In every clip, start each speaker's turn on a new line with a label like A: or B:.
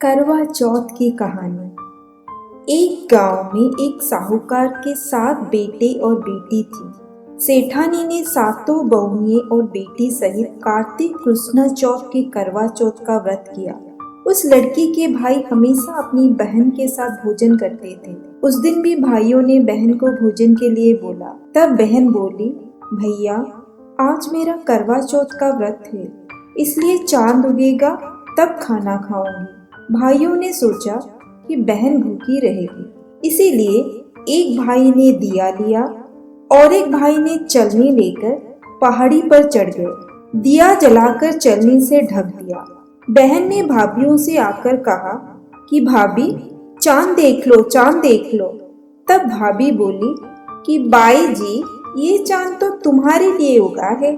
A: करवा चौथ की कहानी। एक गांव में एक साहूकार के 7 बेटे और बेटी थी। सेठानी ने सातों बहुएं और बेटी सहित कार्तिक कृष्ण चौथ के करवा चौथ का व्रत किया। उस लड़की के भाई हमेशा अपनी बहन के साथ भोजन करते थे। उस दिन भी भाइयों ने बहन को भोजन के लिए बोला। तब बहन बोली, भैया आज मेरा करवा चौथ का व्रत है, इसलिए चांद उगेगा तब खाना खाऊंगी। भाइयों ने सोचा कि बहन भूखी रहेगी, इसीलिए एक भाई ने दिया लिया और एक भाई ने चलनी लेकर पहाड़ी पर चढ़ गए। दिया जलाकर चलनी से ढक दिया। बहन ने भाभियों से आकर कहा कि भाभी चांद देख लो, चांद देख लो। तब भाभी बोली कि बाई जी ये चांद तो तुम्हारे लिए उगा है,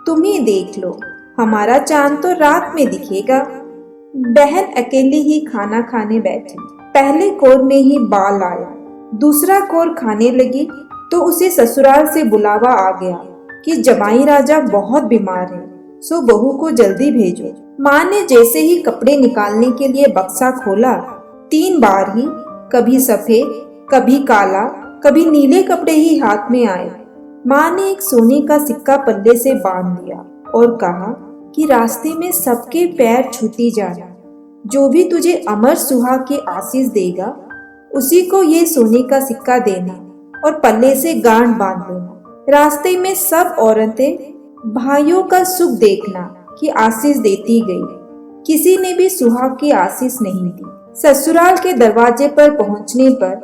A: तुम ही देख लो, हमारा चांद तो रात में दिखेगा। बहन अकेली ही खाना खाने बैठी। पहले कोर में ही बाल आया, दूसरा कोर खाने लगी तो उसे ससुराल से बुलावा आ गया कि जमाई राजा बहुत बीमार है, सो बहू को जल्दी भेजो। माँ ने जैसे ही कपड़े निकालने के लिए बक्सा खोला, 3 बार ही कभी सफेद, कभी काला, कभी नीले कपड़े ही हाथ में आए। माँ ने एक सोने का सिक्का पल्ले से बांध दिया और कहा कि रास्ते में सबके पैर छूती जाना, जो भी तुझे अमर सुहाग के आशीष देगा उसी को ये सोने का सिक्का देना और पल्ले से गांठ बांध लेना। रास्ते में सब औरतें भाइयों का सुख देखना कि आशीष देती गई, किसी ने भी सुहाग की आशीष नहीं दी। ससुराल के दरवाजे पर पहुंचने पर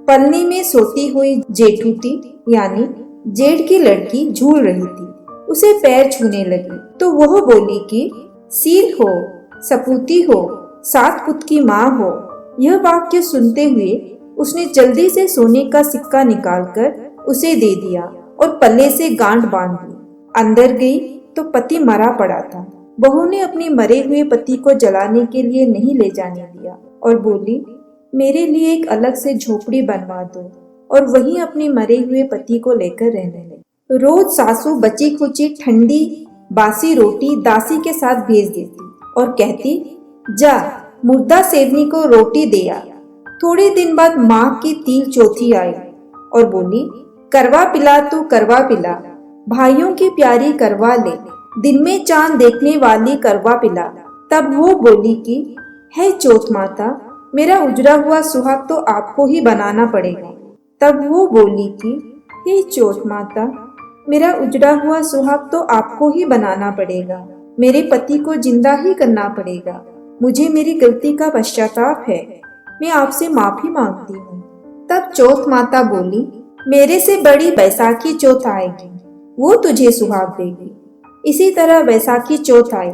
A: पलनी में सोती हुई जेठूती यानी जेठ की लड़की झूल रही थी। उसे पैर छूने लगी तो वह बोली कि सील हो, सपूती हो, 7 पुत की माँ हो। यह वाक्य सुनते हुए उसने जल्दी से सोने का सिक्का निकालकर उसे दे दिया और पल्ले से गांठ बांध ली। अंदर गई तो पति मरा पड़ा था। बहू ने अपने मरे हुए पति को जलाने के लिए नहीं ले जाने दिया और बोली, मेरे लिए एक अलग से झोपड़ी बनवा दो, और वहीं अपने मरे हुए पति को लेकर रहने लगी। रोज सासू बची खुची ठंडी बासी रोटी दासी के साथ भेज देती और कहती, जा मुर्दा सेवनी को रोटी दे आ। थोड़े दिन बाद माँ की तिल चौथी आई और बोली, करवा पिला तू करवा पिला, भाइयों की प्यारी करवा ले, दिन में चांद देखने वाली करवा पिला। तब वो बोली कि है चौथ माता, मेरा उजड़ा हुआ सुहाग तो आपको ही बनाना पड़ेगा। तब वो बोली कि हे चौथ माता, मेरा उजड़ा हुआ सुहाग तो आपको ही बनाना पड़ेगा, मेरे पति को जिंदा ही करना पड़ेगा। मुझे मेरी गलती का पश्चाताप है, मैं आपसे माफी मांगती हूँ। तब चौथ माता बोली, मेरे से बड़ी बैसाखी चौथ आएगी, वो तुझे सुहाग देगी। इसी तरह बैसाखी चौथ आई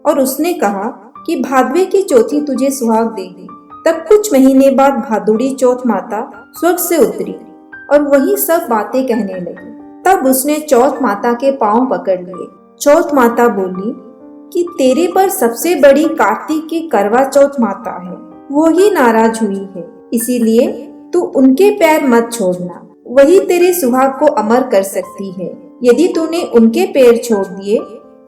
A: और उसने कहा कि भादवे की चौथी तुझे सुहाग देगी। तब कुछ महीने बाद भादुड़ी चौथ माता स्वर्ग से उतरी और वही सब बातें कहने लगी। तब उसने चौथ माता के पांव पकड़ लिए। चौथ माता बोली कि तेरे पर सबसे बड़ी कार्तिक की करवा चौथ माता है, वो ही नाराज हुई है, इसीलिए तू उनके पैर मत छोड़ना, वही तेरे सुहाग को अमर कर सकती है। यदि तूने उनके पैर छोड़ दिए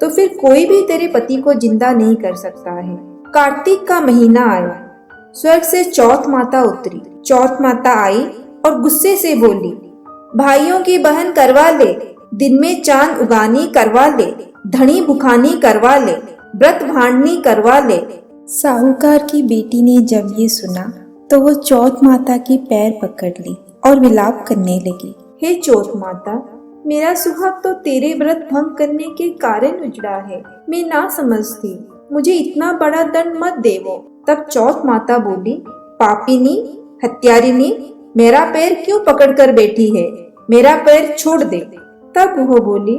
A: तो फिर कोई भी तेरे पति को जिंदा नहीं कर सकता है। कार्तिक का महीना आया, स्वर्ग से चौथ माता उतरी। चौथ माता आई और गुस्से से बोली, भाइयों की बहन करवा ले, दिन में चांद उगानी करवा ले, धनी भुखानी करवा ले, व्रत भांडनी करवा ले। साहूकार की बेटी ने जब ये सुना तो वो चौथ माता के पैर पकड़ ली और विलाप करने लगी, हे चौथ माता, मेरा सुहाग तो तेरे व्रत भंग करने के कारण उजड़ा है, मैं ना समझती, मुझे इतना बड़ा दंड मत देवो। तब चौथ माता बोली, पापिनी, हत्यारिनी, मेरा पैर क्यों पकड़ कर बैठी है, मेरा पैर छोड़ दे। तब वो बोली,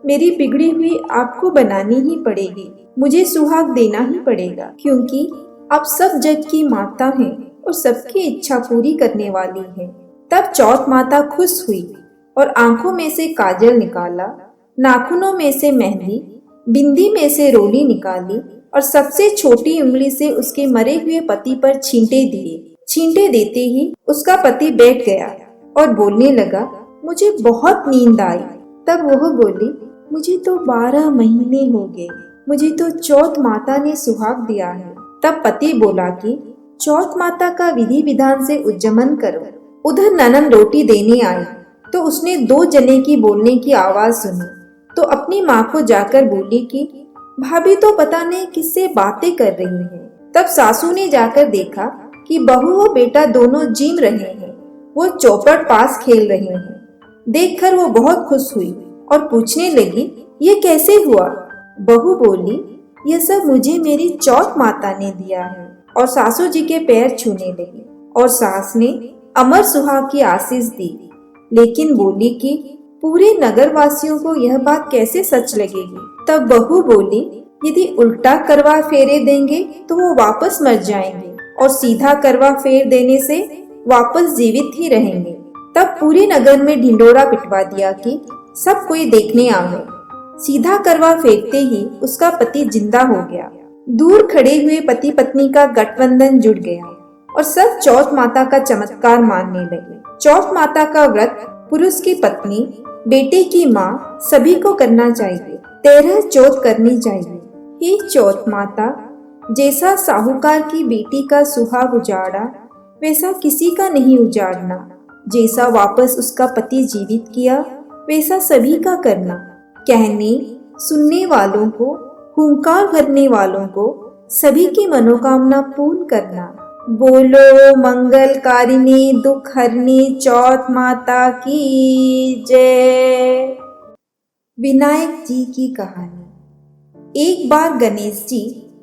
A: मेरी बिगड़ी हुई आपको बनानी ही पड़ेगी, मुझे सुहाग देना ही पड़ेगा, क्योंकि आप सब जग की माता हैं और सबकी इच्छा पूरी करने वाली हैं। तब चौथ माता खुश हुई और आंखों में से काजल निकाला, नाखूनों में से मेहंदी, बिंदी में से रोली निकाली और सबसे छोटी उंगली से उसके मरे हुए पति पर छींटे दिए। छींटे देते ही उसका पति बैठ गया और बोलने लगा, मुझे बहुत नींद आई। तब वह बोली, मुझे तो 12 महीने हो गए, मुझे तो चौथ माता ने सुहाग दिया है, तब पति बोला कि चौथ माता का विधि विधान से उज्जमन करो। उधर ननद रोटी देने आई तो उसने 2 जने की बोलने की आवाज सुनी तो अपनी माँ को जाकर बोली कि भाभी तो पता नहीं किससे बातें कर रही है। तब सासू ने जाकर देखा कि बहू और बेटा दोनों जीम रहे हैं, वो चौपड़ पास खेल रहे हैं। देखकर वो बहुत खुश हुई और पूछने लगी, ये कैसे हुआ? बहू बोली, ये सब मुझे मेरी चौथ माता ने दिया है। और सासू जी के पैर छूने लगी और सास ने अमर सुहाग की आशीष दी, लेकिन बोली कि पूरे नगर वासियों को यह बात कैसे सच लगेगी। तब बहू बोली, यदि उल्टा करवा फेरे देंगे तो वो वापस मर जाएंगे और सीधा करवा फेर देने से वापस जीवित ही रहेंगे। तब पूरे नगर में ढिंडोरा पिटवा दिया कि सब कोई देखने आवे। सीधा करवा फेंकते ही उसका पति जिंदा हो गया। दूर खड़े हुए पति पत्नी का गठबंधन जुड़ गया और सब चौथ माता का चमत्कार मानने लगे। चौथ माता का व्रत पुरुष की पत्नी, बेटे की माँ सभी को करना चाहिए। 13 चौथ करनी चाहिए। हे चौथ माता, जैसा साहूकार की बेटी का सुहाग उजाड़ा वैसा किसी का नहीं उजाड़ना। जैसा वापस उसका पति जीवित किया वैसा सभी का करना। कहने सुनने वालों को, हुंकार भरने वालों को सभी की मनोकामना पूर्ण करना। बोलो मंगलकारिणी दुख हरनी चौथ माता की जय। विनायक जी की कहानी। एक बार गणेश जी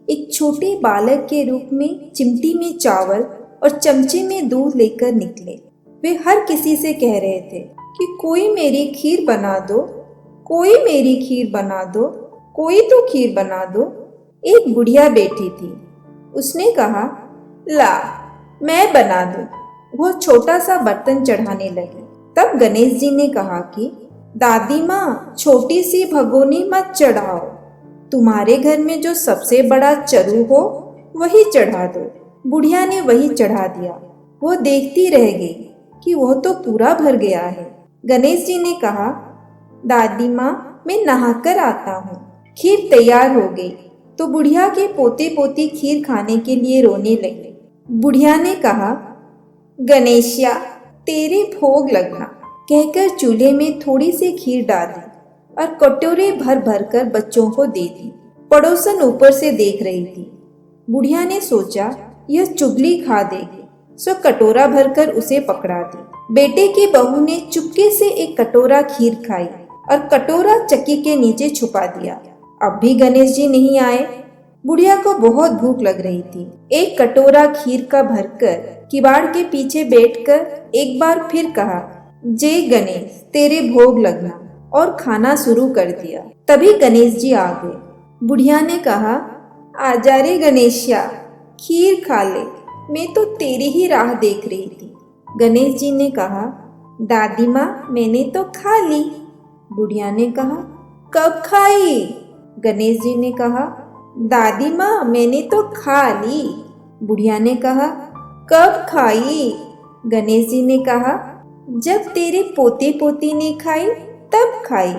A: एक छोटे बालक के रूप में चिमटी में चावल और चमचे में दूध लेकर निकले। वे हर किसी से कह रहे थे कि कोई मेरी खीर बना दो, कोई मेरी खीर बना दो, कोई तो खीर बना दो। एक बुढ़िया बैठी थी। उसने कहा, ला मैं बना दूं। वो छोटा सा बर्तन चढ़ाने लगी। तब गणेश जी ने कहा कि दादी माँ, छोटी सी भगोनी मत चढ़ाओ, तुम्हारे घर में जो सबसे बड़ा चरू हो वही चढ़ा दो। बुढ़िया ने वही चढ़ा दिया। वो देखती रह गई कि वह तो पूरा भर गया है। गणेश जी ने कहा, दादी माँ मैं नहाकर आता हूँ। खीर तैयार हो गई तो बुढ़िया के पोते पोती खीर खाने के लिए रोने लगे। बुढ़िया ने कहा, गणेशिया तेरे भोग लगना, कहकर चूल्हे में थोड़ी सी खीर डाली और कटोरे भर भर कर बच्चों को दे दी। पड़ोसन ऊपर से देख रही थी। बुढ़िया ने सोचा यह चुगली खा देगी, सो कटोरा भरकर उसे पकड़ा दी। बेटे की बहू ने चुपके से एक कटोरा खीर खाई और कटोरा चक्की के नीचे छुपा दिया। अब भी गणेश जी नहीं आए। बुढ़िया को बहुत भूख लग रही थी। एक कटोरा खीर का भरकर किवाड़ के पीछे बैठकर एक बार फिर कहा, जय गणेश तेरे भोग लगना, और खाना शुरू कर दिया। तभी गणेश जी आ गए। बुढ़िया ने कहा, आजा रे गणेशिया, खीर खा ले, मैं तो तेरी ही राह देख रही थी। गणेश जी ने कहा, दादी माँ मैंने तो खा ली। बुढ़िया ने कहा, कब खाई? गणेश जी ने कहा, दादी माँ मैंने तो खा ली। बुढ़िया ने कहा, कब खाई? गणेश जी ने कहा, जब तेरे पोते पोती ने खाई तब खाई,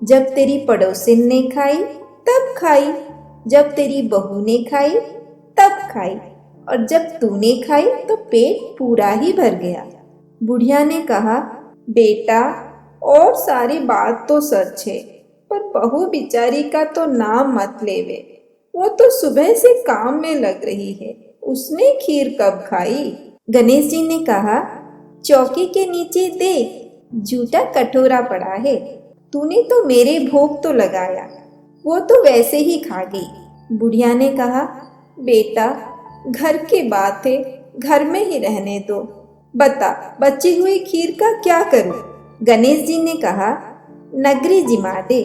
A: जब तेरी पड़ोसिन ने खाई तब खाई, जब तेरी बहू ने खाई तब खाई, और जब तूने खाई तो पेट पूरा ही भर गया। बुढ़िया ने कहा, बेटा और सारी बात तो सच है, पर बहू बिचारी का तो नाम मत लेवे। वो तो सुबह से काम में लग रही है, उसने खीर कब खाई? गणेश जी ने कहा, चौकी के नीचे देख, जूठा कटोरा पड़ा है, तूने तो मेरे भोग तो लगाया, वो तो वैसे ही खा गई। बुढ़िया ने कहा, बेटा घर की बात है, घर में ही रहने दो, बता बची हुई खीर का क्या करूं? गणेश जी ने कहा, नगरी जिमा दे।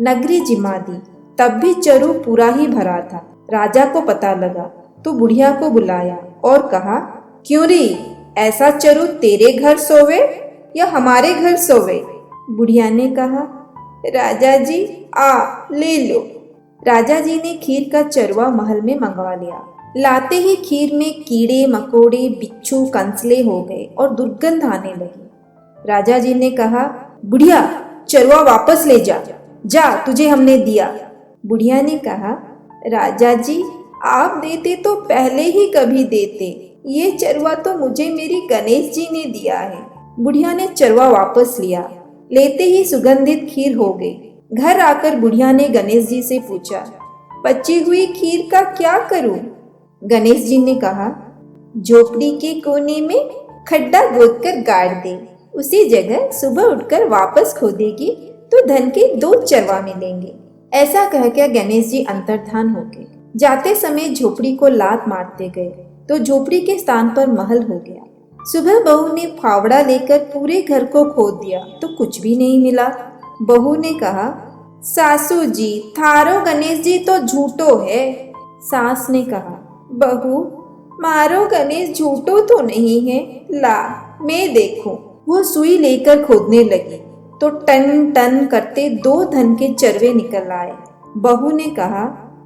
A: नगरी जिमा दी। तब भी चरू पूरा ही भरा था। राजा को पता लगा तो बुढ़िया को बुलाया और कहा, क्यों री, ऐसा चरू तेरे घर सोवे या हमारे घर सोवे? बुढ़िया ने कहा, राजा जी आ ले लो। राजा जी ने खीर का चरवा महल में मंगवा लिया। लाते ही खीर में कीड़े मकोड़े बिच्छू कंसले हो गए और दुर्गंध आने लगी। राजा जी ने कहा, बुढ़िया चरवा वापस ले जा, जा तुझे हमने दिया। बुढ़िया ने कहा, राजा जी आप देते तो पहले ही कभी देते। ये चरवा तो मुझे मेरी गणेश जी ने दिया है। बुढ़िया ने चरवा वापस लिया। लेते ही सुगंधित खीर हो गई। घर आकर बुढ़िया ने गणेश जी से पूछा, बची हुई खीर का क्या करूं? गणेश जी ने कहा, झोपड़ी के कोने में खड्डा खोदकर गाड़ दे। उसी जगह सुबह उठकर वापस खोदेगी तो धन के 2 चरवा मिलेंगे। ऐसा कहकर गणेश जी अंतर्धान हो गए। जाते समय झोपड़ी को लात मारते गए तो झोपड़ी के स्थान पर महल हो गया। सुबह बहू ने फावड़ा लेकर पूरे घर को खोद दिया तो कुछ भी नहीं मिला। बहू ने कहा, सासू जी, थारो गणेश जी तो झूठो है। सास ने कहा, बहू, मारो गणेश झूठो तो नहीं है, ला मैं देखूं। वो सुई लेकर खोदने लगी तो टन टन करते 2 धन के चरवे निकल आए। बहू ने कहा,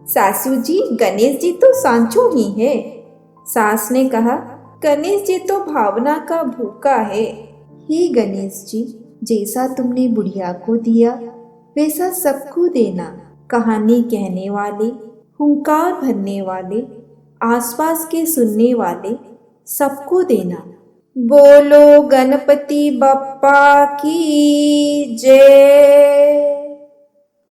A: सासू जी, गणेश जी तो सांचो ही है। सास ने कहा, गणेश जी तो भावना का भूखा है। हे गणेश जी, जैसा तुमने बुढ़िया को दिया वैसा सबको देना। कहानी कहने वाले, हुंकार भरने वाले, आसपास के सुनने वाले सबको देना। बोलो गणपति बप्पा की जय।